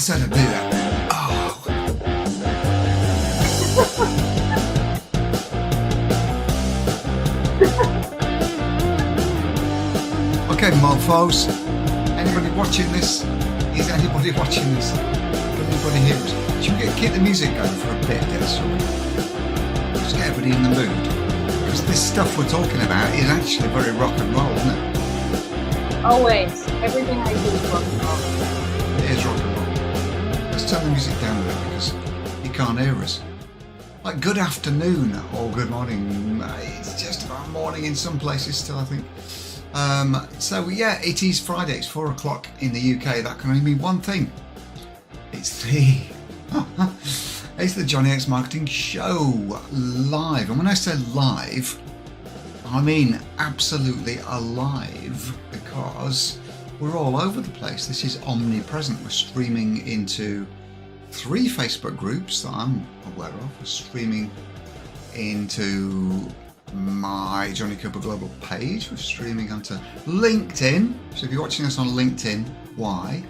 said I'd do that. Oh. Okay, mofos. Anybody watching this? Is anybody watching this? Can anybody hear us? Should we keep the music going for a bit, Des? Just get everybody in the mood. Because this stuff we're talking about is actually very rock and roll, isn't it? Always. Everything I do is rock and roll. It is rock and roll. Let's turn the music down a bit because you can't hear us. Like good afternoon or good morning. It's just about morning in some places still, I think. So yeah, it is Friday. It's 4 o'clock in the UK. That can only mean one thing. It's the Jonny X Marketing Show live. And when I say live, I mean absolutely alive because we're all over the place. This is omnipresent. We're streaming into 3 Facebook groups that I'm aware of. We're streaming into my Jonny Cooper Global page. We're streaming onto LinkedIn. So if you're watching us on LinkedIn, why?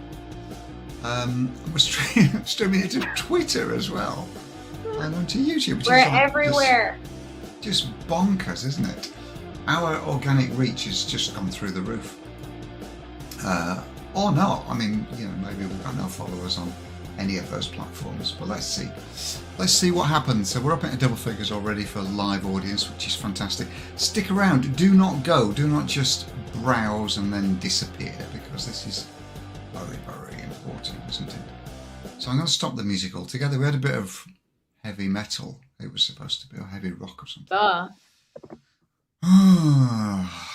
We're streaming into Twitter as well. And onto YouTube. Which We're is like everywhere. just bonkers, isn't it? Our organic reach has just gone through the roof. Or not. I mean, maybe we've got no followers on any of those platforms, but let's see. Let's see what happens. So we're up into double figures already for live audience, which is fantastic. Stick around. Do not go. Do not just browse and then disappear because this is very, very important, isn't it? So I'm going to stop the music altogether. We had a bit of heavy metal. It was supposed to be a heavy rock or something.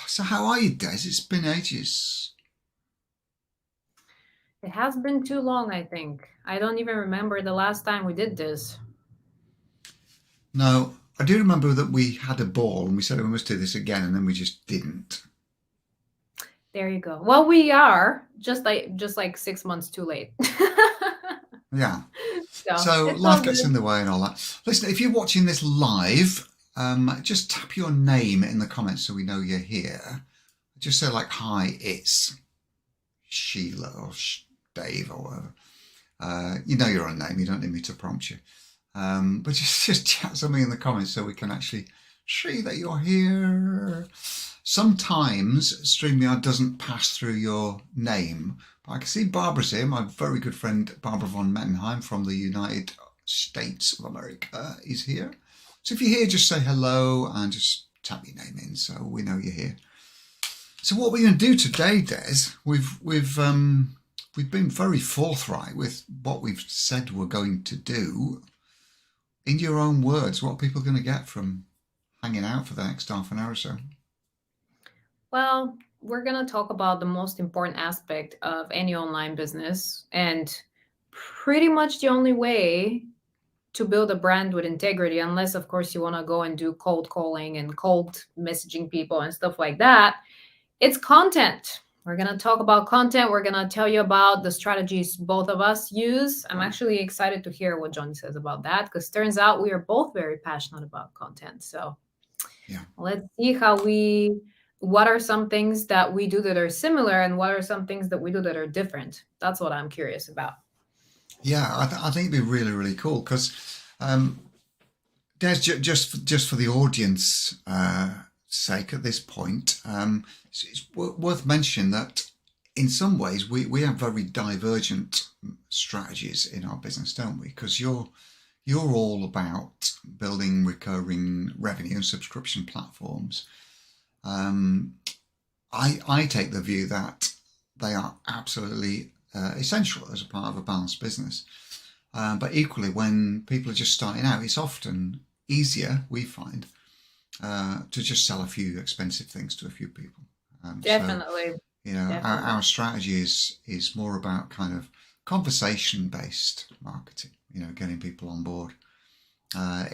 So how are you, Des? It's been ages. It has been too long, I think. I don't even remember the last time we did this. No, I do remember that we had a ball and we said we must do this again, and then we just didn't. There you go. Well, we are just like 6 months too late. Yeah. So life gets in the way and all that. Listen, if you're watching this live, just tap your name in the comments so we know you're here. Just say like, hi, it's Sheila or Dave or whatever. You know your own name. You don't need me to prompt you. But just chat something in the comments so we can actually see that you're here. Sometimes StreamYard doesn't pass through your name. But I can see Barbara's here. My very good friend Barbara von Mettenheim from the United States of America is here. So if you're here, just say hello and just tap your name in so we know you're here. So what we're going to do today, Des, we've been very forthright with what we've said we're going to do. In your own words, what are people going to get from hanging out for the next half an hour or so? Well, we're going to talk about the most important aspect of any online business and pretty much the only way to build a brand with integrity, unless, of course, you want to go and do cold calling and cold messaging people and stuff like that. It's content. We're going to talk about content. We're going to tell you about the strategies both of us use. I'm actually excited to hear what Jonny says about that because turns out we are both very passionate about content. So yeah, let's see what are some things that we do that are similar and what are some things that we do that are different. That's what I'm curious about. Yeah, I think it'd be really, really cool because Des, just for the audience sake at this point, it's worth mentioning that in some ways we have very divergent strategies in our business, don't we? Because you're all about building recurring revenue and subscription platforms. I take the view that they are absolutely essential as a part of a balanced business. But equally, when people are just starting out, it's often easier, we find, to just sell a few expensive things to a few people. Definitely. So, our strategy is more about kind of conversation-based marketing. Getting people on board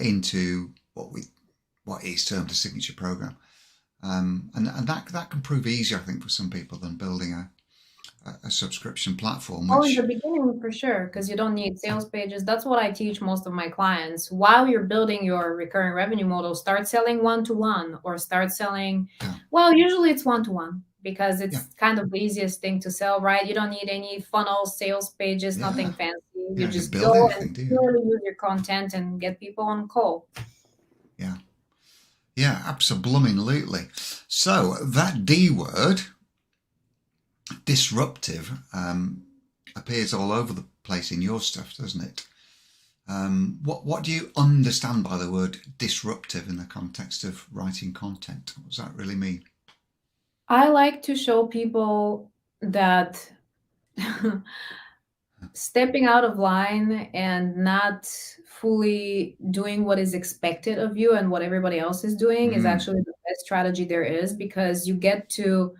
into what is termed a signature program, and that can prove easier, I think, for some people than building a subscription platform. In the beginning, for sure, because you don't need sales pages. That's what I teach most of my clients. While you're building your recurring revenue model, start selling one-to-one or start selling, well, usually it's one-to-one because it's kind of the easiest thing to sell, right? You don't need any funnel sales pages, nothing fancy. You just build go anything, and do you? purely use your content and get people on call. Yeah, absolutely. So that D word, disruptive, appears all over the place in your stuff, doesn't it? What do you understand by the word disruptive in the context of writing content? What does that really mean? I like to show people that stepping out of line and not fully doing what is expected of you and what everybody else is doing is actually the best strategy there is, because you get to,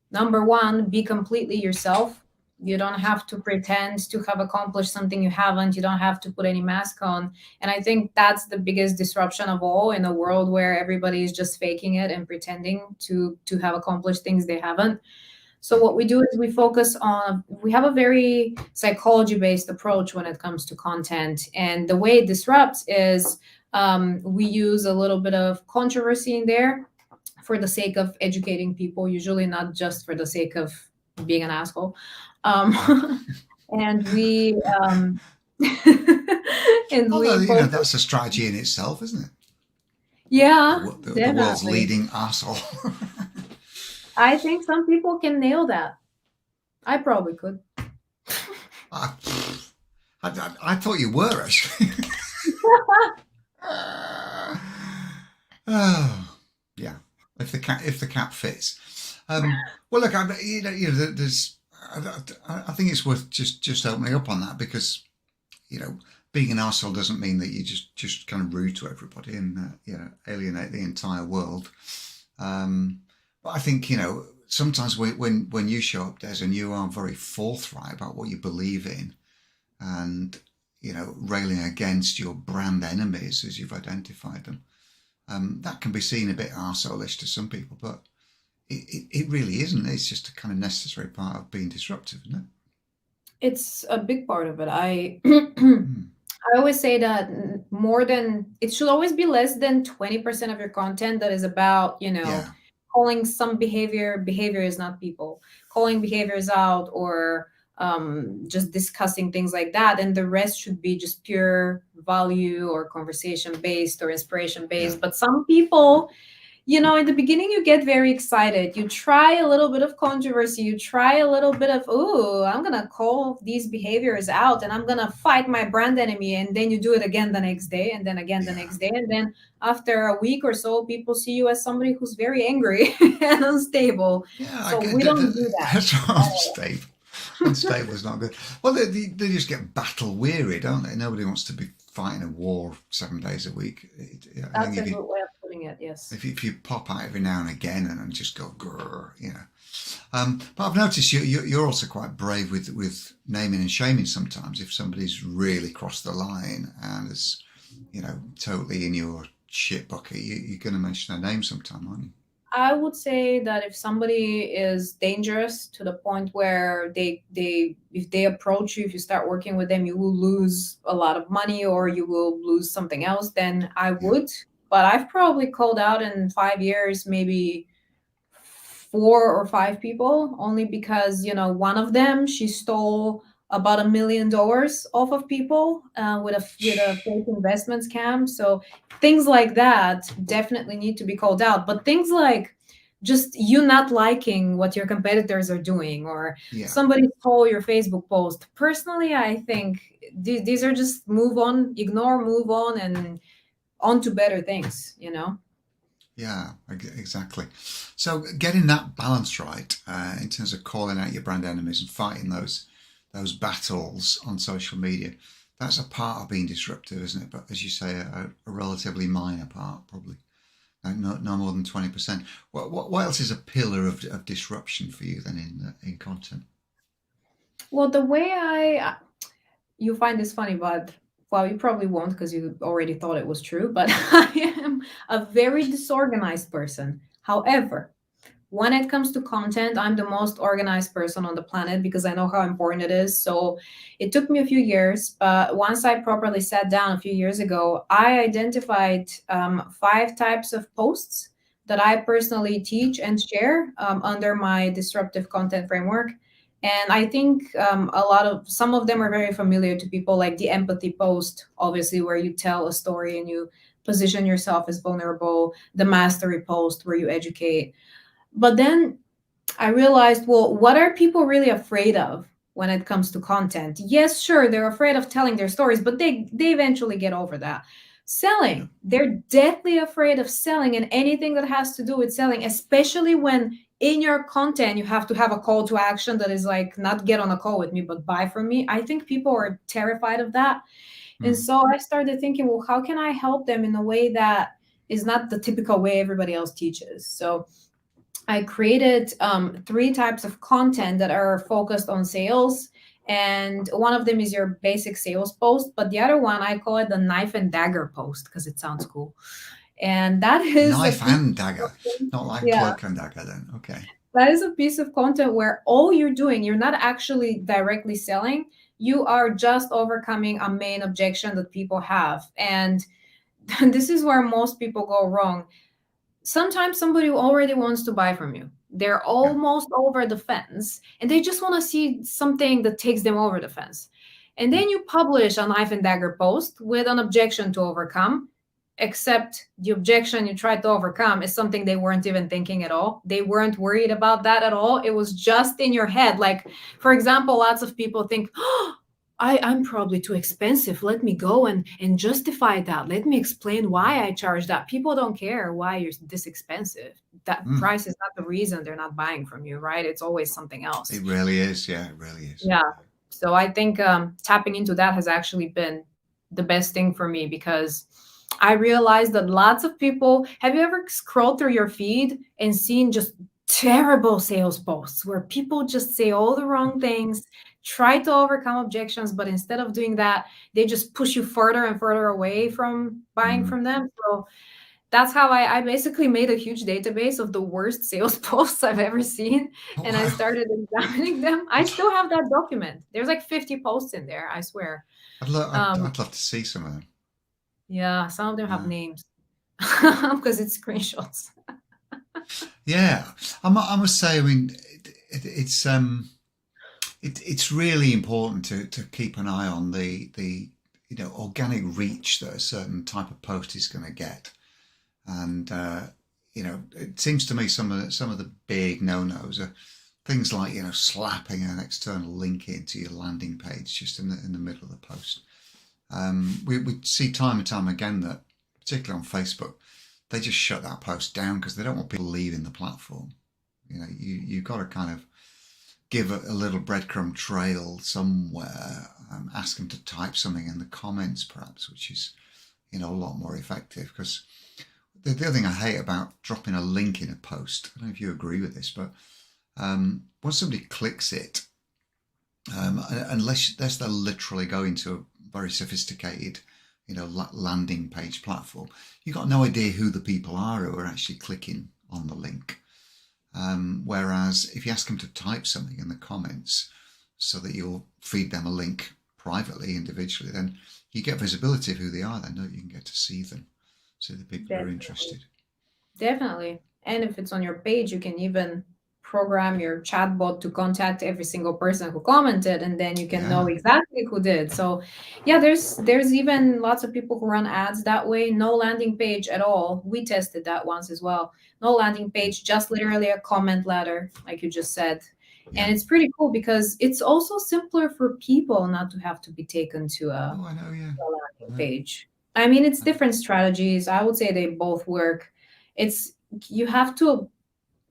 number one, be completely yourself. You don't have to pretend to have accomplished something you haven't. You don't have to put any mask on. And I think that's the biggest disruption of all in a world where everybody is just faking it and pretending to have accomplished things they haven't. So what we do is we have a very psychology-based approach when it comes to content. And the way it disrupts is we use a little bit of controversy in there for the sake of educating people, usually not just for the sake of being an asshole. And we Although, that's a strategy in itself, isn't it? Yeah, the world's leading asshole. I think some people can nail that. I probably could. I thought you were, actually. Oh, yeah. If the cap fits. Well, look, there's. I think it's worth just opening up on that, because being an arsehole doesn't mean that you just kind of rude to everybody and alienate the entire world. But I think sometimes when you show up, Des, and you are very forthright about what you believe in, and railing against your brand enemies as you've identified them, that can be seen a bit arsehole-ish to some people, but it really isn't. It's just a kind of necessary part of being disruptive, isn't it? It's a big part of it. I always say that it should always be less than 20% of your content that is about, calling some behavior is not people, calling behaviors out, or just discussing things like that. And the rest should be just pure value or conversation based or inspiration based. But some people, in the beginning, you get very excited. You try a little bit of controversy. You try a little bit of, I'm going to call these behaviors out and I'm going to fight my brand enemy. And then you do it again the next day, and then again the next day. And then after a week or so, people see you as somebody who's very angry and unstable. Yeah, so we don't do that. That's unstable. Unstable is not good. Well, they just get battle weary, don't they? Nobody wants to be fighting a war 7 days a week. That's a good way of putting it, yes. If you pop out every now and again and just go grrr, but I've noticed you're also quite brave with naming and shaming sometimes. If somebody's really crossed the line and is totally in your shit bucket, you're going to mention their name sometime, aren't you? I would say that if somebody is dangerous to the point where if they approach you, if you start working with them, you will lose a lot of money or you will lose something else, then I would. But I've probably called out in 5 years, maybe 4 or 5 people, only because, one of them, she stole about $1 million off of people with a fake investment scam. So things like that definitely need to be called out. But things like just you not liking what your competitors are doing, or somebody stole your Facebook post. Personally, I think these are just move on, and on to better things, Yeah, exactly. So getting that balance right in terms of calling out your brand enemies and fighting those battles on social media, that's a part of being disruptive, isn't it? But as you say, a relatively minor part, probably. No more than 20%. What else is a pillar of disruption for you then in content? Well, the way you find this funny, but well, you probably won't because you already thought it was true, but I am a very disorganized person. However, when it comes to content, I'm the most organized person on the planet because I know how important it is. So it took me a few years, but once I properly sat down a few years ago, I identified 5 types of posts that I personally teach and share under my disruptive content framework. And I think some of them are very familiar to people, like the empathy post, obviously, where you tell a story and you position yourself as vulnerable, the mastery post, where you educate. But then I realized, well, what are people really afraid of when it comes to content? Yes, sure, they're afraid of telling their stories, but they eventually get over that. Selling, they're deathly afraid of selling and anything that has to do with selling, especially when in your content you have to have a call to action that is like, not get on a call with me, but buy from me. I think people are terrified of that. And so I started thinking, well, how can I help them in a way that is not the typical way everybody else teaches? So I created 3 types of content that are focused on sales. And one of them is your basic sales post, but the other one, I call it the knife and dagger post because it sounds cool. And that is Knife and dagger, not like yeah, cloak and dagger then. Okay. that is a piece of content where all you're doing, you're not actually directly selling, you are just overcoming a main objection that people have. And this is where most people go wrong. Sometimes somebody already wants to buy from you. They're Yeah. almost over the fence and they just want to see something that takes them over the fence. And then you publish a knife and dagger post with an objection to overcome, except the objection you tried to overcome is something they weren't even thinking at all. They weren't worried about that at all. It was just in your head. Like, for example, lots of people think, oh, I'm probably too expensive. Let me go and justify that. Let me explain why I charge that. People don't care why you're this expensive. That price is not the reason they're not buying from you, right? It's always something else. It really is. Yeah, it really is. Yeah. So I think tapping into that has actually been the best thing for me, because I realized that lots of people, have you ever scrolled through your feed and seen just terrible sales posts where people just say all the wrong things, try to overcome objections, but instead of doing that, they just push you further and further away from buying from them? So that's how I basically made a huge database of the worst sales posts I've ever seen. Oh, And wow. I started examining them. I still have that document. There's like 50 posts in there, I swear. I'd love to see some of them. Yeah, some of them have names because it's screenshots. Yeah, I must say, I mean, it's really important to keep an eye on the organic reach that a certain type of post is going to get. And it seems to me some of the big no-nos are things like slapping an external link into your landing page just in the middle of the post. We see time and time again that, particularly on Facebook, they just shut that post down because they don't want people leaving the platform. You've got to kind of give a little breadcrumb trail somewhere, ask them to type something in the comments perhaps, which is a lot more effective. Because the other thing I hate about dropping a link in a post, I don't know if you agree with this, but once somebody clicks it, unless they're literally going to a very sophisticated landing page platform, you've got no idea who the people are who are actually clicking on the link. Whereas if you ask them to type something in the comments so that you'll feed them a link privately, individually, then you get visibility of who they are. Then you can get to see them, see the people who are interested. Definitely. And if it's on your page, you can even program your chatbot to contact every single person who commented, and then you can know exactly who did. So yeah, there's even lots of people who run ads that way. No landing page at all. We tested that once as well. No landing page, just literally a comment ladder, like you just said. And it's pretty cool because it's also simpler for people not to have to be taken to a landing page. I mean, it's different strategies. I would say they both work. You have to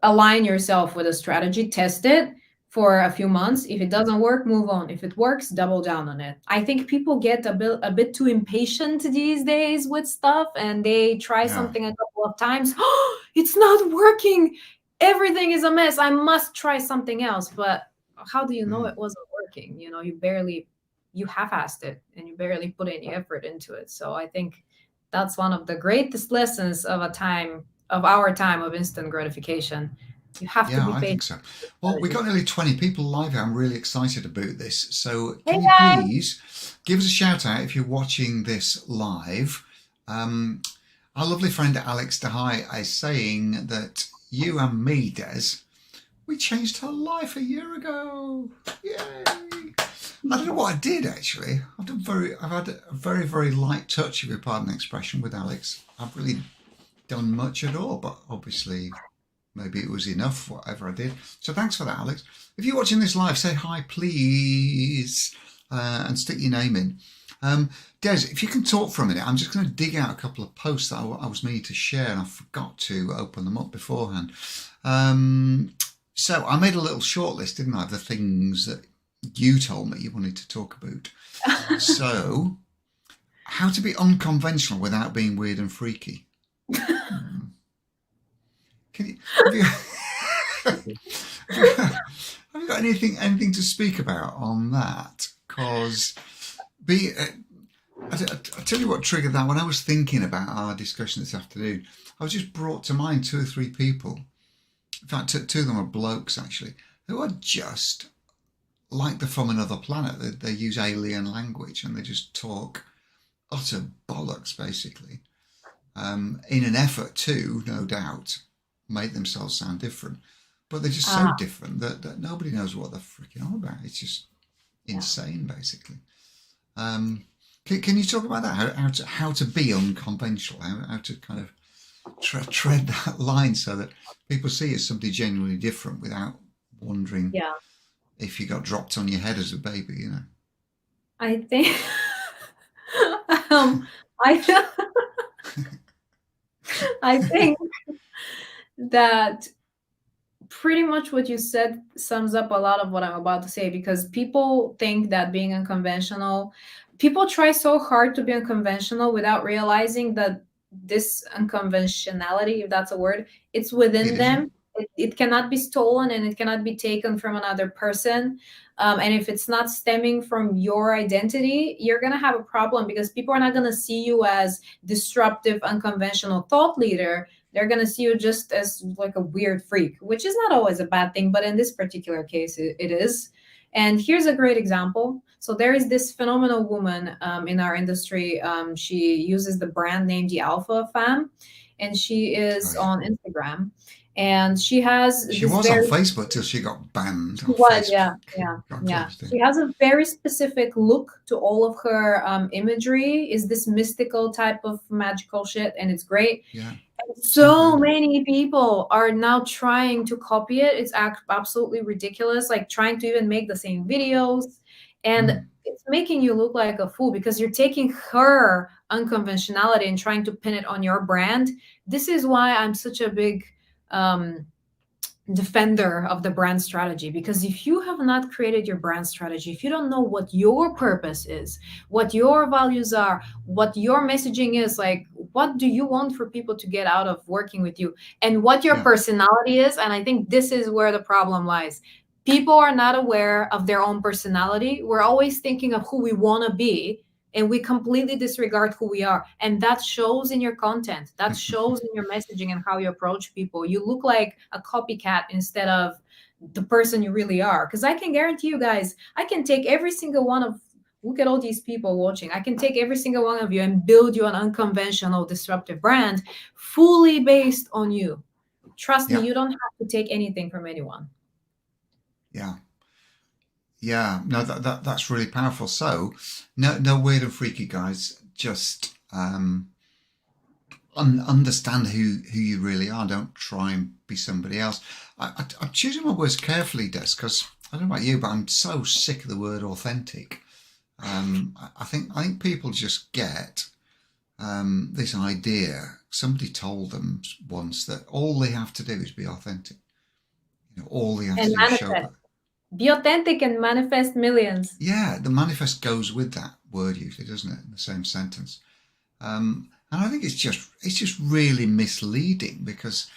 align yourself with a strategy, test it for a few months. If it doesn't work, move on. If it works, double down on it. I think people get a bit too impatient these days with stuff, and they try something a couple of times. Oh, it's not working. Everything is a mess. I must try something else. But how do you know it wasn't working? You half-assed it and you barely put any effort into it. So I think that's one of the greatest lessons of our time of instant gratification. You have to be patient. I think so. Well, we got nearly 20 people live here. I'm really excited about this. So can Hey, you guys. please give us a shout out if you're watching this live? Our lovely friend Alex DeHai is saying that you and me, Des, we changed her life a year ago. Yay! I don't know what I did actually. I've had a very, very light touch, if you pardon the expression, with Alex. I've really done much at all, but obviously maybe it was enough, whatever I did. So thanks for that, Alex. If you're watching this live, say hi, please, and stick your name in. Des, if you can talk for a minute, I'm just going to dig out a couple of posts that I was meaning to share, and I forgot to open them up beforehand. So I made a little shortlist, didn't I, of the things that you told me you wanted to talk about. So, how to be unconventional without being weird and freaky. Have you got anything to speak about on that? Because I'll tell you what triggered that. When I was thinking about our discussion this afternoon, I was just brought to mind 2 or 3 people. In fact, 2 of them are blokes actually, who are just like they're from another planet. They use alien language and they just talk utter bollocks, basically, in an effort to, no doubt, make themselves sound different. But they're just so different that nobody knows what they're freaking on about. It's just insane, basically. Can you talk about that? How to be unconventional? How to kind of tread that line so that people see you as somebody genuinely different without wondering if you got dropped on your head as a baby, you know? I think I think that pretty much what you said sums up a lot of what I'm about to say, because people think that being unconventional, people try so hard to be unconventional without realizing that this unconventionality, if that's a word, it's within them. It cannot be stolen and it cannot be taken from another person. And if it's not stemming from your identity, you're going to have a problem, because people are not going to see you as disruptive, unconventional thought leader. They're going to see you just as like a weird freak, which is not always a bad thing. But in this particular case, it is. And here's a great example. So there is this phenomenal woman in our industry. She uses the brand name The Alpha Fam, and she is on Instagram. And she was on Facebook till she got banned. Yeah. She has a very specific look to all of her imagery. Is this mystical type of magical shit, and it's great. Yeah. And so many people are now trying to copy it. It's absolutely ridiculous. Like trying to even make the same videos, and it's making you look like a fool because you're taking her unconventionality and trying to pin it on your brand. This is why I'm such a big defender of the brand strategy, because if you have not created your brand strategy, if you don't know what your purpose is, what your values are, what your messaging is, like what do you want for people to get out of working with you, and what your personality is, and I think this is where the problem lies. People are not aware of their own personality. We're always thinking of who we want to be, and we completely disregard who we are. And that shows in your content. That shows in your messaging and how you approach people. You look like a copycat instead of the person you really are. Because I can guarantee you guys, I can take every single one of, look at all these people watching. I can take every single one of you and build you an unconventional, disruptive brand fully based on you. Trust me, you don't have to take anything from anyone. Yeah, no, that's really powerful. So, no weird and freaky, guys. Just understand who you really are. Don't try and be somebody else. I'm choosing my words carefully, Des, because I don't know about you, but I'm so sick of the word authentic. I think people just get this idea. Somebody told them once that all they have to do is be authentic. You know, all they have to do is show up. Be authentic and manifest millions. Yeah, the manifest goes with that word usually, doesn't it? In the same sentence. And I think it's just really misleading, because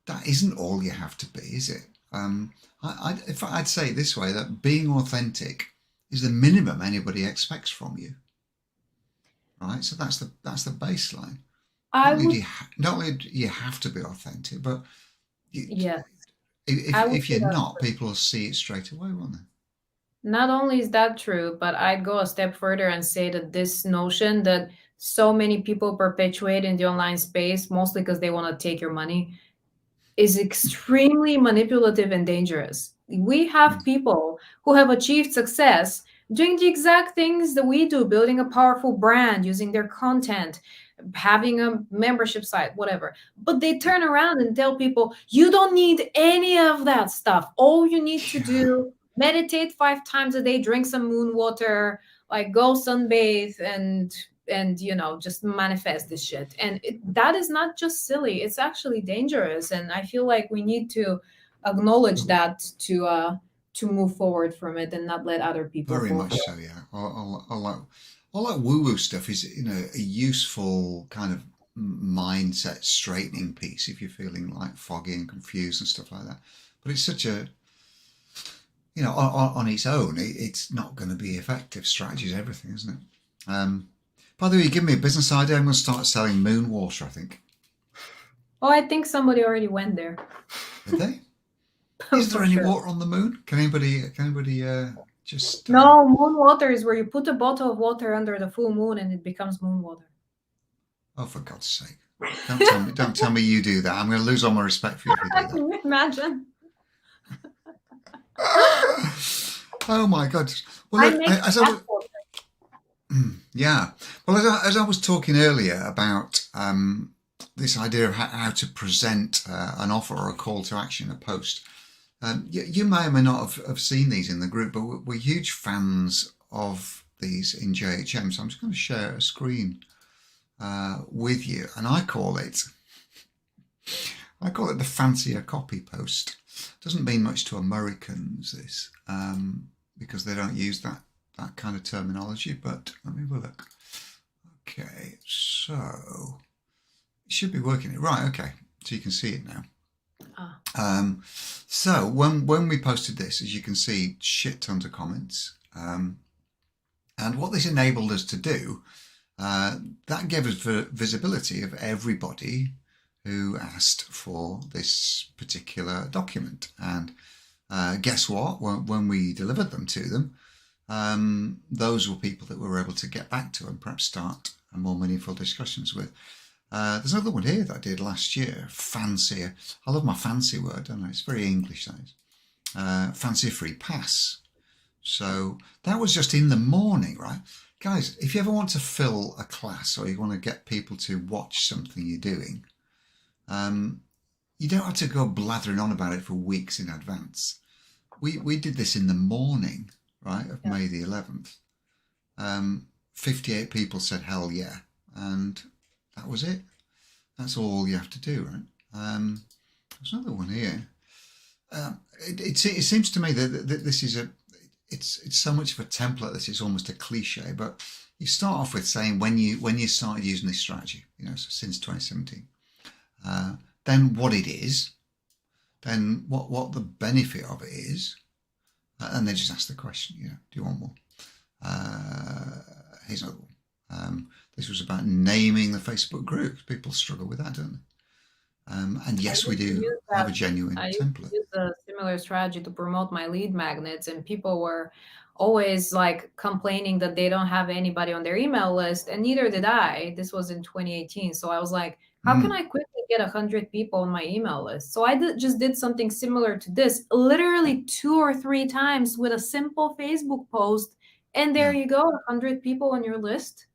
that isn't all you have to be, is it? I'd say it this way, that being authentic is the minimum anybody expects from you. Right? So that's the baseline. Not only do you have to be authentic, but if you're not, people will see it straight away, won't they? Not only is that true, but I'd go a step further and say that this notion that so many people perpetuate in the online space, mostly because they want to take your money, is extremely manipulative and dangerous. We have people who have achieved success doing the exact things that we do, building a powerful brand, using their content, having a membership site, whatever. But they turn around and tell people, you don't need any of that stuff. All you need to do, meditate 5 times a day, drink some moon water, like go sunbathe and just manifest this shit. And that is not just silly, it's actually dangerous. And I feel like we need to acknowledge that to move forward from it and not let other people Very fall much for so, yeah. All that woo-woo stuff is, a useful kind of mindset straightening piece if you're feeling like foggy and confused and stuff like that. But it's such a, on its own, it's not going to be effective. Strategy is everything, isn't it? By the way, you give me a business idea. I'm going to start selling moon water, I think. Oh, I think somebody already went there. Did they? Is there any water on the moon? Can anybody just... No, moon water is where you put a bottle of water under the full moon and it becomes moon water. Oh, for God's sake. Don't tell me you do that. I'm going to lose all my respect for you if you do that. Can you imagine? Oh my God. Well, yeah. Well, as I was talking earlier about this idea of how to present an offer or a call to action, a post, you may or may not have seen these in the group, but we're huge fans of these in JHM. So I'm just going to share a screen with you, and I call it the fancier copy post. Doesn't mean much to Americans, this, because they don't use that kind of terminology, but let me have a look. Okay, so it should be working it right. Okay, so you can see it now. So when we posted this, as you can see, shit tons of comments, and what this enabled us to do, that gave us visibility of everybody who asked for this particular document. And guess what? When we delivered them to them, those were people that we were able to get back to and perhaps start a more meaningful discussions with. There's another one here that I did last year. Fancier. I love my fancy word, don't I? It's very English, that is. Fancy free pass. So that was just in the morning, right? Guys, if you ever want to fill a class or you want to get people to watch something you're doing, you don't have to go blathering on about it for weeks in advance. We did this in the morning, right, of May the 11th. 58 people said hell yeah, and that was it. That's all you have to do, right? There's another one here. It seems to me that this is it's so much of a template that it's almost a cliche, but you start off with saying when you started using this strategy, so since 2017, then what it is, then what the benefit of it is, and they just ask the question, do you want more? Here's another one. This was about naming the Facebook groups. People struggle with that, don't they? And yes, we do have a genuine template. I used a similar strategy to promote my lead magnets, and people were always like complaining that they don't have anybody on their email list, and neither did I. This was in 2018. So I was like, how can I quickly get 100 people on my email list? So I just did something similar to this, literally 2 or 3 times with a simple Facebook post, and there you go, 100 people on your list.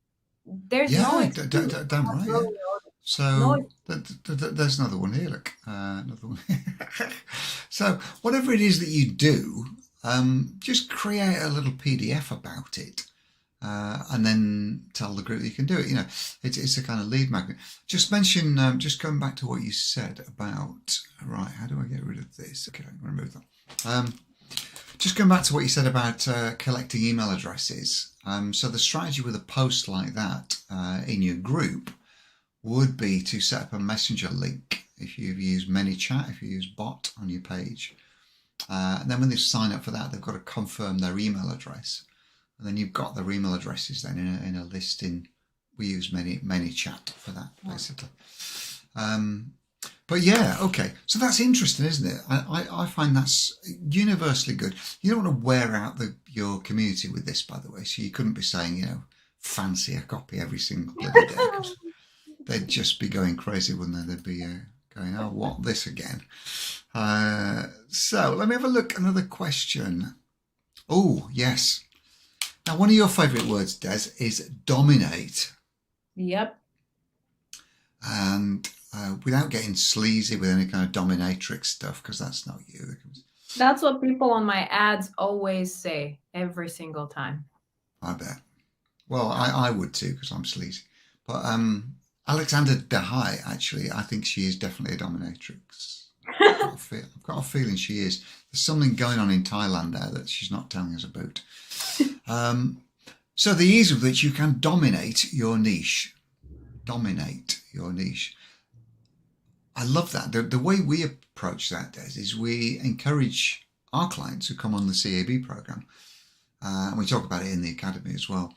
There's no damn right. Yeah. So there's another one here. Look, another one. So whatever it is that you do, just create a little PDF about it, and then tell the group that you can do it. It's a kind of lead magnet. Just mention, just going back to what you said about, right, how do I get rid of this? Okay, I'm going to remove that. Just going back to what you said about collecting email addresses. So the strategy with a post like that in your group would be to set up a messenger link if you've used ManyChat, if you use bot on your page. And then when they sign up for that, they've got to confirm their email address. And then you've got their email addresses then in a list we use ManyChat for that, basically. But yeah, okay. So that's interesting, isn't it? I find that's universally good. You don't want to wear out your community with this, by the way. So you couldn't be saying, fancy a copy every single bloody day, because they'd just be going crazy, wouldn't they? They'd be going, oh, what, this again? So let me have a look. Another question. Oh, yes. Now, one of your favourite words, Des, is dominate. Yep. And without getting sleazy with any kind of dominatrix stuff, because that's not you. That's what people on my ads always say every single time. I bet. Well, I would too, because I'm sleazy. But Alexander Dahai, actually, I think she is definitely a dominatrix. I've got a feeling she is. There's something going on in Thailand there that she's not telling us about. So the ease with which you can dominate your niche. Dominate your niche. I love that. The way we approach that, Des, is we encourage our clients who come on the CAB program, and we talk about it in the academy as well,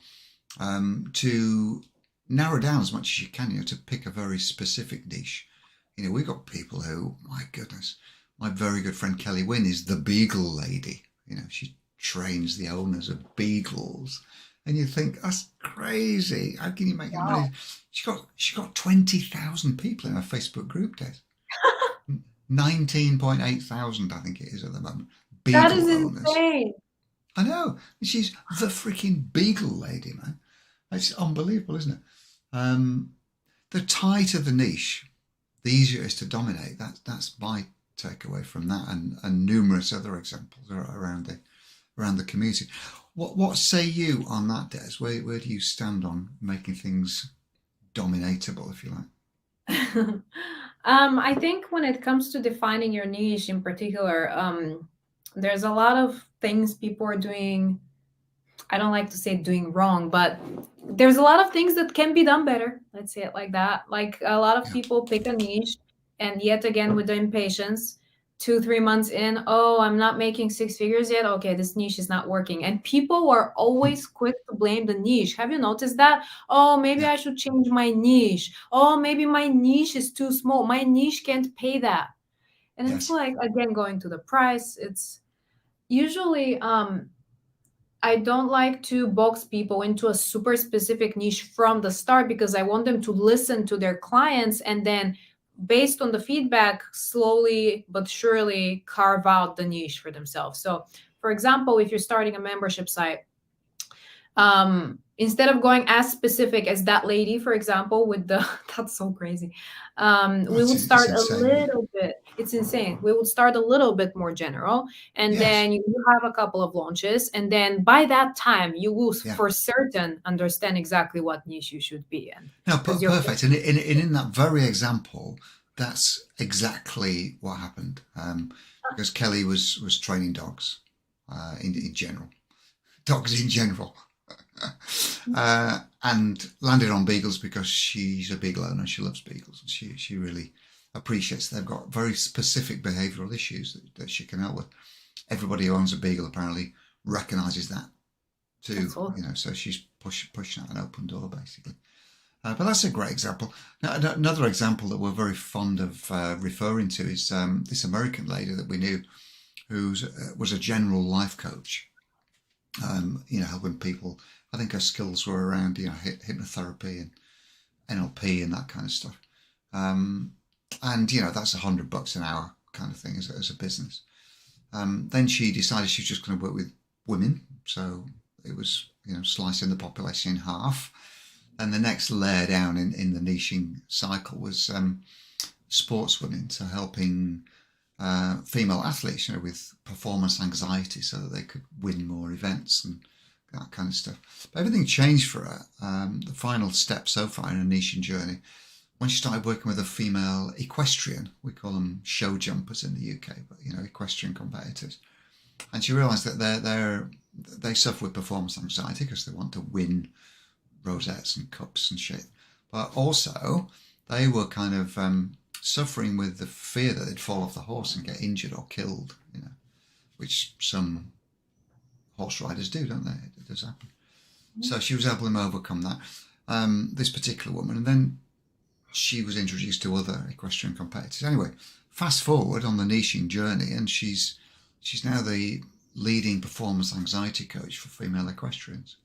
to narrow down as much as you can, to pick a very specific niche. We've got people who, my goodness, my very good friend Kelly Wynn is the Beagle lady. She trains the owners of beagles. And you think, that's crazy. How can you make money? She got 20,000 people in her Facebook group, Des. 19.8 thousand, I think it is at the moment. Beagle that is owners. Insane. I know. She's the freaking Beagle lady, man. It's unbelievable, isn't it? The tighter the niche, the easier it is to dominate. That's my takeaway from that, and numerous other examples around the community. What say you on that, Des? Where do you stand on making things dominatable, if you like? I think when it comes to defining your niche in particular, there's a lot of things people are doing. I don't like to say doing wrong, but there's a lot of things that can be done better. Let's say it like that. Like a lot of people pick a niche, and yet again with the impatience, 2-3 months in, oh, I'm not making 6 figures yet. Okay, this niche is not working. And people are always quick to blame the niche. Have you noticed that? Oh, maybe I should change my niche. Oh, maybe my niche is too small. My niche can't pay that. And it's like, again, going to the price. It's usually I don't like to box people into a super specific niche from the start, because I want them to listen to their clients and then, based on the feedback, slowly but surely carve out the niche for themselves. So, for example, if you're starting a membership site, instead of going as specific as that lady, for example, with the that's so crazy. We would start a little bit. It's insane. We would start a little bit more general, and then you have a couple of launches, and then by that time, you will for certain understand exactly what niche you should be in. No, perfect. And in that very example, that's exactly what happened. Because Kelly was training dogs in general, and landed on beagles because she's a beagle owner. She loves beagles, and she really appreciates they've got very specific behavioural issues that she can help with. Everybody who owns a beagle apparently recognises that too. So she's pushing out an open door basically. But that's a great example. Now, another example that we're very fond of referring to is this American lady that we knew, who was a general life coach. Helping people. I think her skills were around, hypnotherapy and NLP and that kind of stuff. And that's $100 an hour kind of thing as a business. Then she decided she was just going to work with women. So it was, slicing the population in half. And the next layer down in the niching cycle was sportswomen, so helping female athletes, with performance anxiety so that they could win more events and that kind of stuff. But everything changed for her. The final step so far in her niching journey, when she started working with a female equestrian, we call them show jumpers in the UK, but equestrian competitors. And she realised that they suffer with performance anxiety because they want to win rosettes and cups and shit. But also they were kind of suffering with the fear that they'd fall off the horse and get injured or killed, which some horse riders do, don't they? It does happen. So she was able to overcome that, this particular woman. And then she was introduced to other equestrian competitors. Anyway, fast forward on the niching journey, and she's now the leading performance anxiety coach for female equestrians.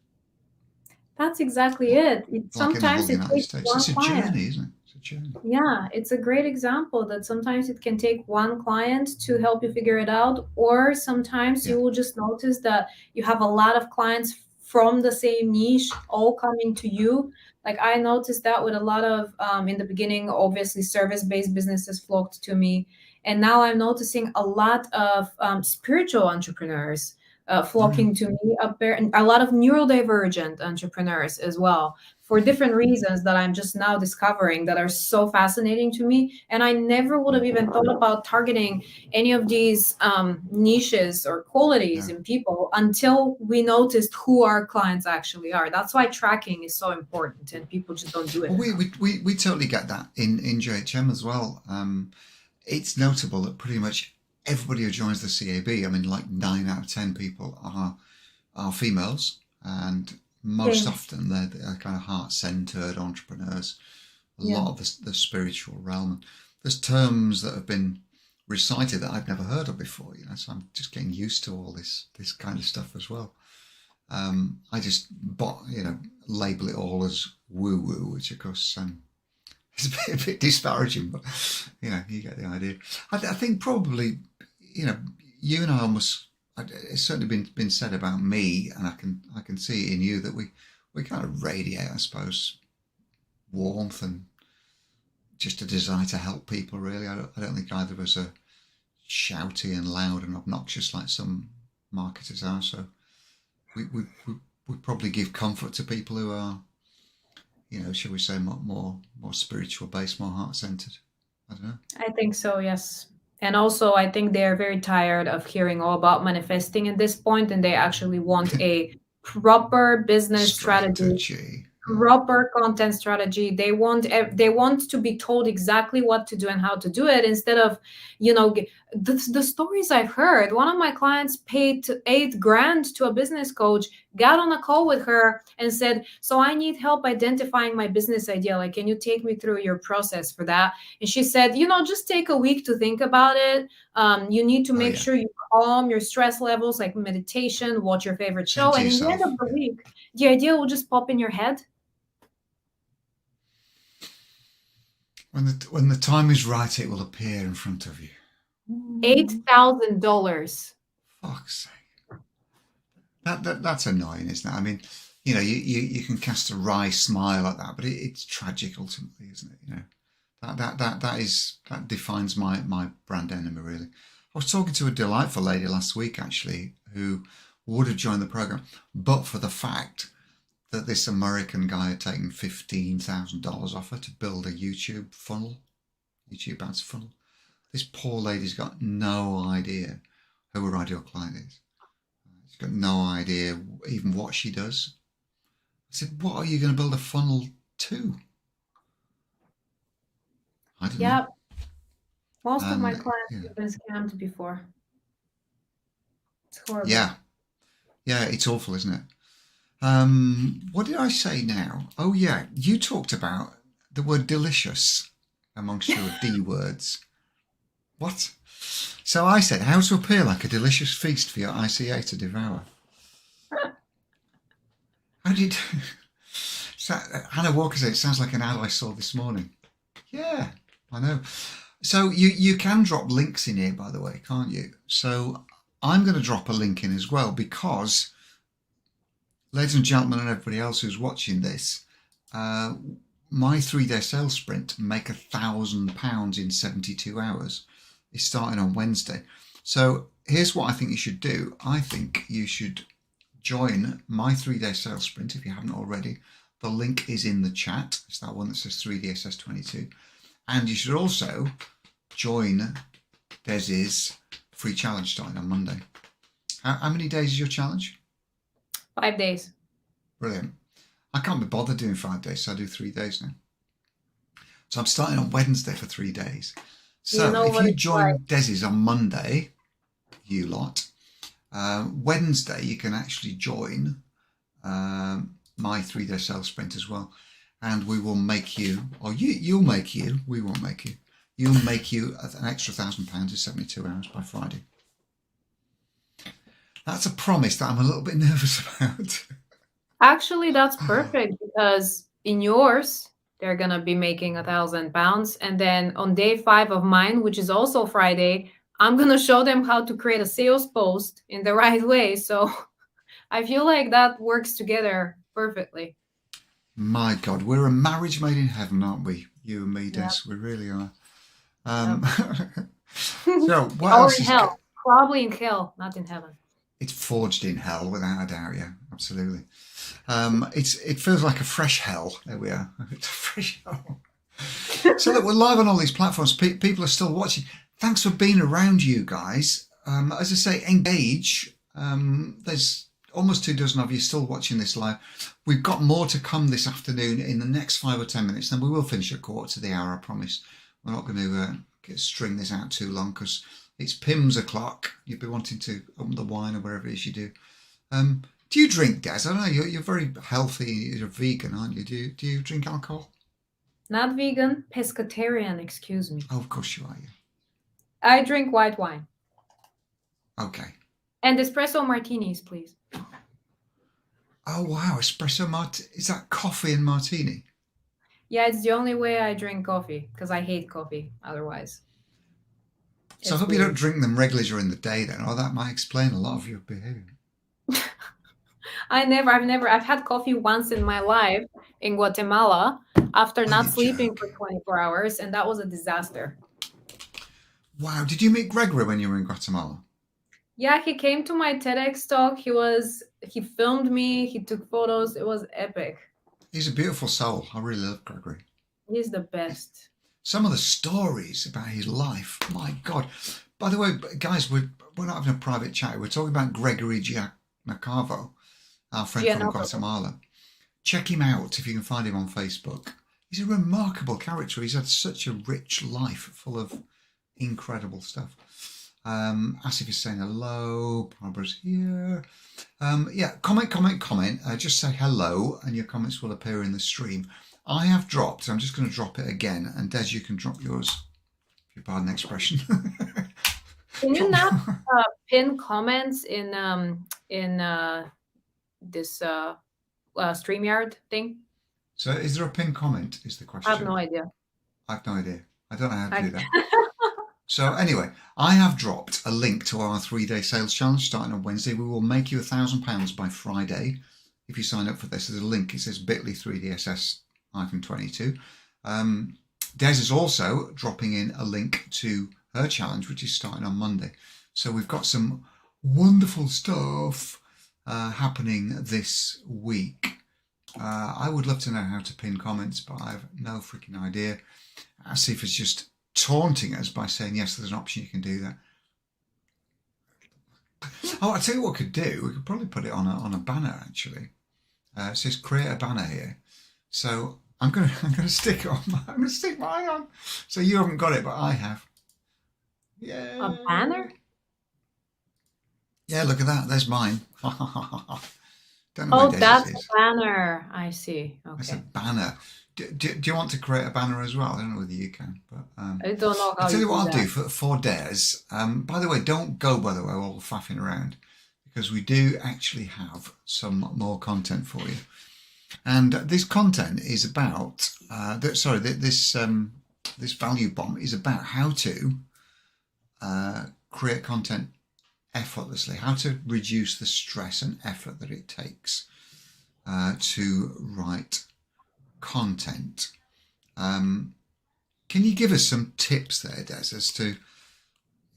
That's exactly it. Like in the whole Sometimes it United takes States. one It's a client. journey, isn't it? It's a journey. Yeah, it's a great example that sometimes it can take one client to help you figure it out, or sometimes Yeah. you will just notice that you have a lot of clients from the same niche all coming to you. Like I noticed that with a lot of, in the beginning, obviously service-based businesses flocked to me. And now I'm noticing a lot of spiritual entrepreneurs flocking to me up there, and a lot of neurodivergent entrepreneurs as well, for different reasons that I'm just now discovering that are so fascinating to me. And I never would have even thought about targeting any of these niches or qualities Yeah. in people until we noticed who our clients actually are. That's why tracking is so important, and people just don't do it Well, enough. we totally get that in JHM as well. It's notable that pretty much everybody who joins the CAB, I mean, like 9 out of 10 people are females, and most Same. often they're kind of heart-centered entrepreneurs. A Yeah. lot of the spiritual realm. There's terms that have been recited that I've never heard of before, so I'm just getting used to all this kind of stuff as well. I just label it all as woo-woo, which of course is a bit disparaging, but you get the idea. I think probably you and I almost, it's certainly been said about me, and I can see it in you that we kind of radiate, I suppose, warmth and just a desire to help people. Really, I don't think either of us are shouty and loud and obnoxious like some marketers are. So we probably give comfort to people who are, shall we say, more spiritual based, more heart centered. I don't know. I think so, yes. And also, I think they are very tired of hearing all about manifesting at this point, and they actually want a proper business strategy, Strategy. proper content strategy. They want to be told exactly what to do and how to do it, instead of, the stories I've heard. One of my clients paid $8,000 to a business coach, got on a call with her, and said, "So I need help identifying my business idea. Like, can you take me through your process for that?" And she said, "Just take a week to think about it. You need to Oh make yeah. sure you calm your stress levels, like meditation, watch your favorite show, Center and in the end yourself. of the Yeah. week, the idea will just pop in your head." When the time is right, it will appear in front of you. $8,000. Fuck's sake. That's annoying, isn't it? I mean, you can cast a wry smile at that, but it's tragic ultimately, isn't it? That defines my brand enemy, really. I was talking to a delightful lady last week, actually, who would have joined the program, but for the fact that this American guy had taken $15,000 off her to build a YouTube ads funnel. This poor lady's got no idea who her ideal client is. She's got no idea even what she does. I said, "What are you going to build a funnel to?" I don't know. Yep. Most of my And clients have been scammed before. It's horrible. yeah, it's awful, isn't it? What did I say now? Oh yeah, you talked about the word delicious amongst your D words. What? So I said, how to appear like a delicious feast for your ICA to devour. How did Hannah Walker said, it sounds like an ad I saw this morning. Yeah, I know. So you can drop links in here, by the way, can't you? So I'm going to drop a link in as well, because, ladies and gentlemen, and everybody else who's watching this, my 3-day sales sprint, make £1,000 in 72 hours, is starting on Wednesday. So here's what I think you should do. I think you should join my 3-day sales sprint if you haven't already. The link is in the chat. It's that one that says 3DSS22. And you should also join Desi's free challenge starting on Monday. How many days is your challenge? 5 days. Brilliant. I can't be bothered doing 5 days, so I do 3 days now. So I'm starting on Wednesday for 3 days. So if you join Desi's on Monday, you lot, Wednesday you can actually join my 3-day sales sprint as well. And we will make you, or you'll make you, we won't make you, you'll make you an extra £1,000 in 72 hours by Friday. That's a promise that I'm a little bit nervous about. Actually, that's perfect because in yours, they're gonna be making £1,000, and then on day 5 of mine, which is also Friday, I'm gonna show them how to create a sales post in the right way. So I feel like that works together perfectly. My God, we're a marriage made in heaven, aren't we? You and me, Des. Yeah. We really are. Yep. So, what Or else in is? hell. Probably in hell, not in heaven. It's forged in hell, without a doubt. Yeah, absolutely. It feels like a fresh hell. There we are. It's a fresh hell. So that we're live on all these platforms. People are still watching. Thanks for being around, you guys. As I say, engage. There's almost 24 of you still watching this live. We've got more to come this afternoon in the next 5 or 10 minutes. Then we will finish at 1:45, I promise. We're not going to string this out too long because it's Pim's o'clock. You'd be wanting to open the wine or wherever it is you do. Do you drink, Des? I don't know. You're very healthy. You're vegan, aren't you? Do you drink alcohol? Not vegan, pescatarian, excuse me. Oh, of course you are. Yeah. I drink white wine. Okay. And espresso martinis, please. Oh, wow. Espresso martini. Is that coffee and martini? Yeah, it's the only way I drink coffee because I hate coffee otherwise. So I hope you don't drink them regularly during the day then, or that might explain a lot of your behavior. I've had coffee once in my life in Guatemala after not sleeping for 24 hours, and that was a disaster. Wow. Did you meet Gregory when you were in Guatemala? Yeah, he came to my TEDx talk. He filmed me. He took photos. It was epic. He's a beautiful soul. I really love Gregory. He's the best. Some of the stories about his life, my God. By the way, guys, we're not having a private chat. We're talking about Gregory Giannacarvo, our friend from Guatemala. Check him out if you can find him on Facebook. He's a remarkable character. He's had such a rich life full of incredible stuff. Asif is saying hello. Barbara's here. Yeah, comment. Just say hello and your comments will appear in the stream. I have dropped, I'm just going to drop it again. And Des, you can drop yours, if you pardon the expression. Can you not pin comments in this StreamYard thing? So is there a pin comment is the question? I have no idea. I have no idea. I don't know how to do that. So anyway, I have dropped a link to our 3-day sales challenge starting on Wednesday. We will make you £1,000 by Friday if you sign up for this. There's a link. It says bit.ly 3DSS-22. Des is also dropping in a link to her challenge, which is starting on Monday. So we've got some wonderful stuff happening this week. I would love to know how to pin comments, but I have no freaking idea. Asif is just taunting us by saying, yes, there's an option you can do that. Oh, I'll tell you what we could do. We could probably put it on a banner, actually. It says create a banner here. So I'm gonna stick it on. I'm gonna stick mine on. So you haven't got it, but I have. Yeah. A banner? Yeah, look at that. There's mine. Don't know where that's a banner. I see. Okay. That's a banner. Do you want to create a banner as well? I don't know whether you can, but I don't know how. I'll tell you what I'll do for Des. By the way, don't go all faffing around, because we do actually have some more content for you. And this content is about this value bomb is about how to create content effortlessly, how to reduce the stress and effort that it takes to write content. Can you give us some tips there, Des, as to,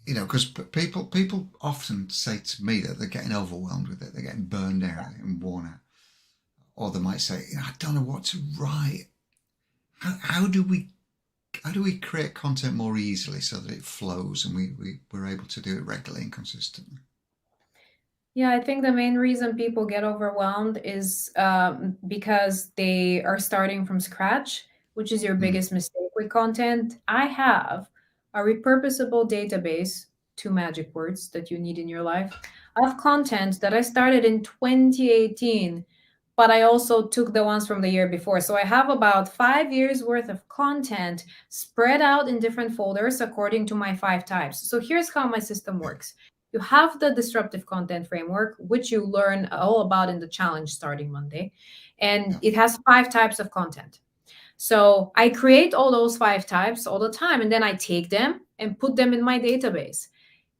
because people often say to me that they're getting overwhelmed with it, they're getting burned out and worn out, or they might say, I don't know what to write. How do we create content more easily so that it flows and we're able to do it regularly and consistently? Yeah, I think the main reason people get overwhelmed is because they are starting from scratch, which is your biggest mistake with content. I have a repurposable database, 2 magic words that you need in your life, of content that I started in 2018, but I also took the ones from the year before. So I have about 5 years worth of content spread out in different folders according to my 5 types. So here's how my system works. You have the disruptive content framework, which you learn all about in the challenge starting Monday. And it has 5 types of content. So I create all those 5 types all the time, and then I take them and put them in my database.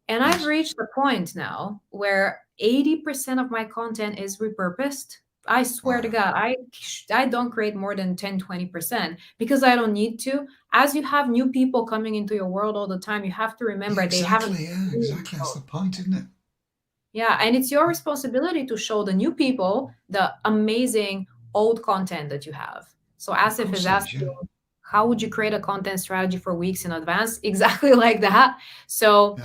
And I've reached a point now where 80% of my content is repurposed. I swear to God, I don't create more than 10-20% because I don't need to. As you have new people coming into your world all the time, you have to remember they haven't. Exactly. That's the point, isn't it? Yeah, and it's your responsibility to show the new people the amazing old content that you have. So Asif is asking, how would you create a content strategy for weeks in advance? Exactly like that. So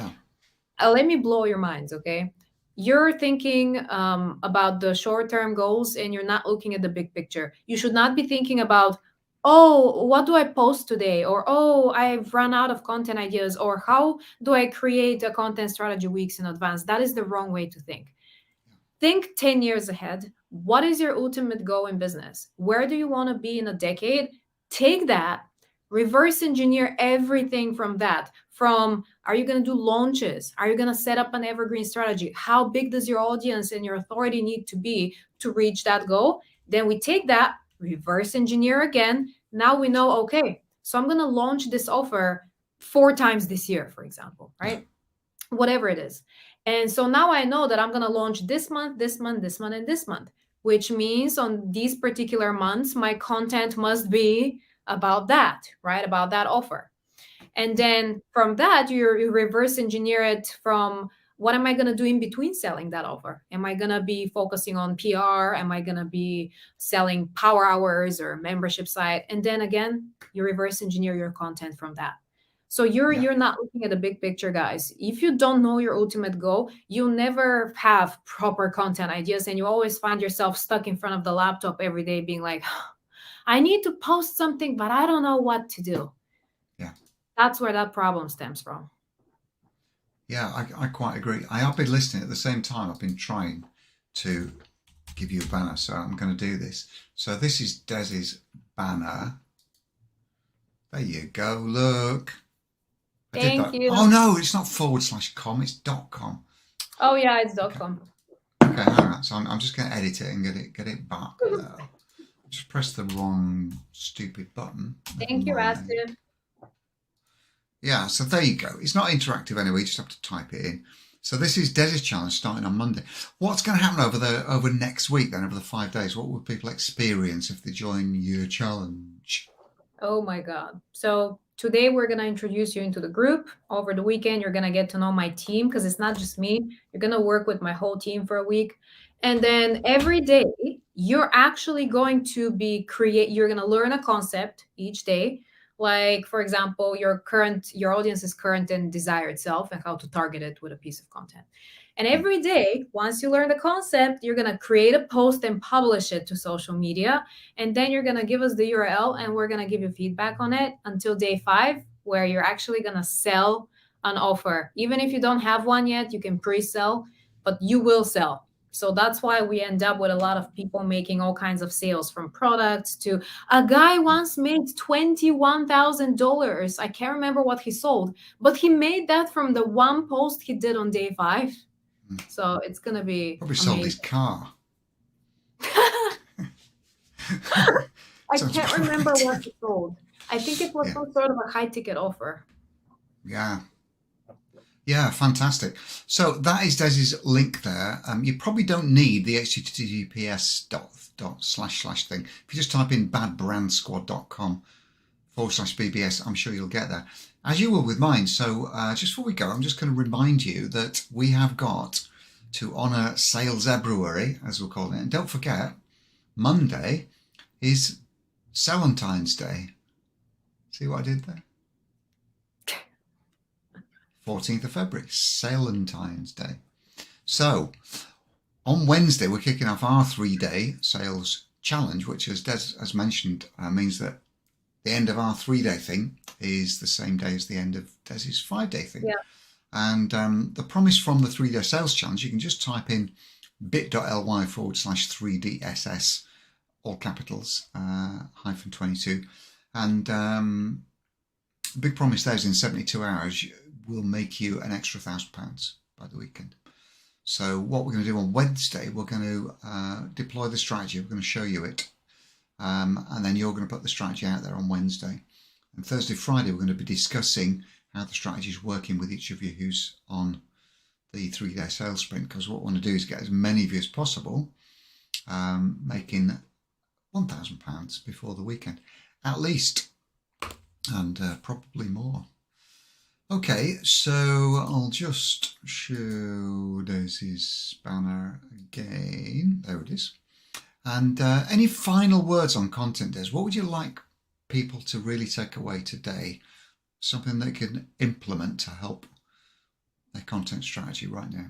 let me blow your minds, okay? You're thinking about the short-term goals and you're not looking at the big picture. You should not be thinking about, oh, what do I post today? Or, oh, I've run out of content ideas. Or how do I create a content strategy weeks in advance? That is the wrong way to think. Think 10 years ahead. What is your ultimate goal in business? Where do you want to be in a decade? Take that, reverse engineer everything from that. From, are you going to do launches? Are you going to set up an evergreen strategy? How big does your audience and your authority need to be to reach that goal? Then we take that, reverse engineer again. Now we know, okay, so I'm going to launch this offer 4 times this year, for example, right? Whatever it is. And so now I know that I'm going to launch this month, this month, this month, and this month, which means on these particular months, my content must be about that, right? About that offer. And then from that, you reverse engineer it from, what am I going to do in between selling that offer? Am I going to be focusing on PR? Am I going to be selling power hours or membership site? And then again, you reverse engineer your content from that. So you're not looking at the big picture, guys. If you don't know your ultimate goal, you'll never have proper content ideas, and you always find yourself stuck in front of the laptop every day being like, I need to post something, but I don't know what to do. Yeah. That's where that problem stems from. Yeah, I quite agree. I have been listening at the same time. I've been trying to give you a banner, so I'm going to do this. So this is Desi's banner. There you go. Look. Thank you. Oh no, it's not /com, it's .com. Oh yeah, it's .com. Okay, all right. So I'm just going to edit it and get it back. Just press the wrong stupid button. Thank you, Asif. Yeah, so there you go. It's not interactive anyway. You just have to type it in. So this is Desi's challenge starting on Monday. What's going to happen over next week then, over the 5 days? What will people experience if they join your challenge? Oh my God. So today we're going to introduce you into the group. Over the weekend, you're going to get to know my team because it's not just me. You're going to work with my whole team for a week. And then every day, you're actually going to you're going to learn a concept each day. Like, for example, your audience is current and desired self and how to target it with a piece of content. And every day, once you learn the concept, you're going to create a post and publish it to social media. And then you're going to give us the URL and we're going to give you feedback on it until day 5, where you're actually going to sell an offer. Even if you don't have one yet, you can pre-sell, but you will sell. So that's why we end up with a lot of people making all kinds of sales, from products to a guy once made $21,000. I can't remember what he sold, but he made that from the one post he did on day 5. So it's going to be probably amazing. Sold his car. I can't remember what he sold. I think it was some sort of a high ticket offer. Yeah, fantastic. So that is Desi's link there. You probably don't need the https / thing. If you just type in badbrandsquad.com/BBS, I'm sure you'll get there, as you will with mine. So just before we go, I'm just going to remind you that we have got to honour Sales February, as we'll call it. And don't forget, Monday is Valentine's Day. See what I did there? 14th of February, Valentine's Day. So on Wednesday, we're kicking off our 3-day sales challenge, which, as Des has mentioned, means that the end of our 3-day thing is the same day as the end of Des's 5-day thing. Yeah. And the promise from the 3-day sales challenge, you can just type in bit.ly/3DSS, all capitals, -22. And the big promise there is in 72 hours, will make you an extra £1,000 by the weekend. So what we're going to do on Wednesday, we're going to deploy the strategy. We're going to show you it. And then you're going to put the strategy out there on Wednesday. And Thursday, Friday, we're going to be discussing how the strategy is working with each of you who's on the 3-day sales sprint, because what we want to do is get as many of you as possible making £1,000 before the weekend, at least, and probably more. Okay, so I'll just show Daisy's banner again. There it is. And any final words on content, Des? What would you like people to really take away today? Something they can implement to help their content strategy right now.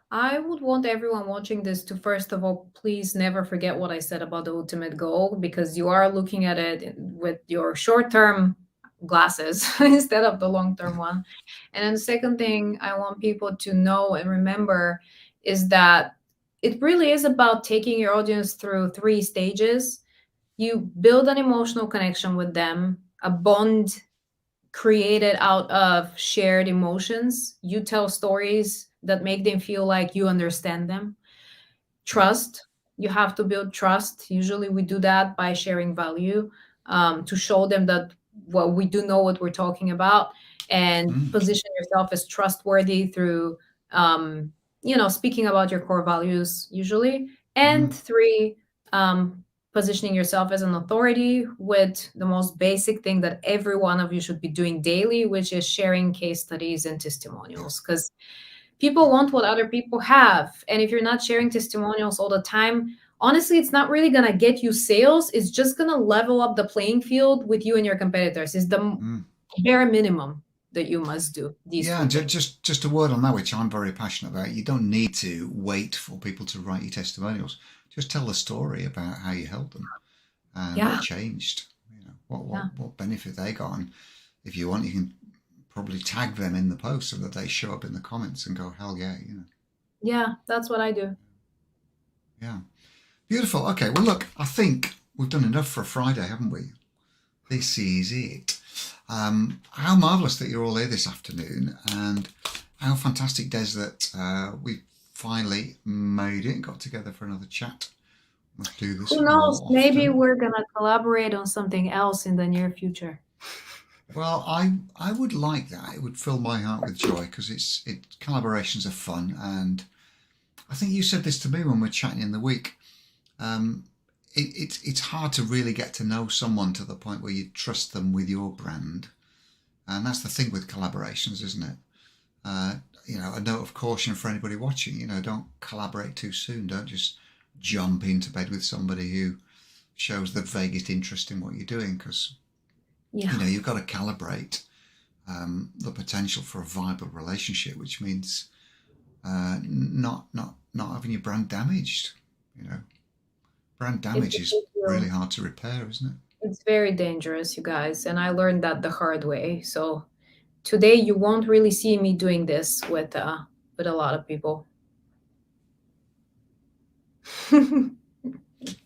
I would want everyone watching this to, first of all, please never forget what I said about the ultimate goal, because you are looking at it with your short-term glasses instead of the long-term one. And then the second thing I want people to know and remember is that it really is about taking your audience through 3 stages. You build an emotional connection with them, a bond created out of shared emotions. You tell stories that make them feel like you understand them. Trust. You have to build trust. Usually we do that by sharing value, to show them that, well, we do know what we're talking about, and position yourself as trustworthy through speaking about your core values usually. And 3, positioning yourself as an authority with the most basic thing that every one of you should be doing daily, which is sharing case studies and testimonials, because people want what other people have. And if you're not sharing testimonials all the time, honestly, it's not really going to get you sales. It's just going to level up the playing field with you and your competitors. It's the bare minimum that you must do. Just a word on that, which I'm very passionate about. You don't need to wait for people to write you testimonials. Just tell the story about how you helped them and what changed, what benefit they got. And if you want, you can probably tag them in the post so that they show up in the comments and go, hell yeah, Yeah, that's what I do. Yeah. Beautiful. Okay, well, look, I think we've done enough for a Friday, haven't we? This is it. How marvellous that you're all here this afternoon, and how fantastic, Des, that we finally made it and got together for another chat. Let's do this. Who knows? Maybe we're going to collaborate on something else in the near future. Well, I would like that. It would fill my heart with joy, because collaborations are fun. And I think you said this to me when we were chatting in the week. It's hard to really get to know someone to the point where you trust them with your brand. And that's the thing with collaborations, isn't it? A note of caution for anybody watching, don't collaborate too soon. Don't just jump into bed with somebody who shows the vaguest interest in what you're doing, because you've got to calibrate the potential for a viable relationship, which means not having your brand damaged. Brand damage is really hard to repair, isn't it? It's very dangerous, you guys, and I learned that the hard way. So today you won't really see me doing this with a lot of people.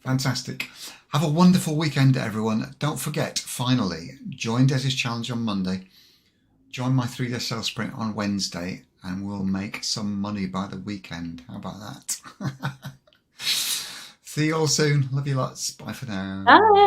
Fantastic. Have a wonderful weekend, everyone. Don't forget, finally, join Des's challenge on Monday. Join my 3-day sales sprint on Wednesday, and we'll make some money by the weekend. How about that? See you all soon. Love you lots. Bye for now. Bye.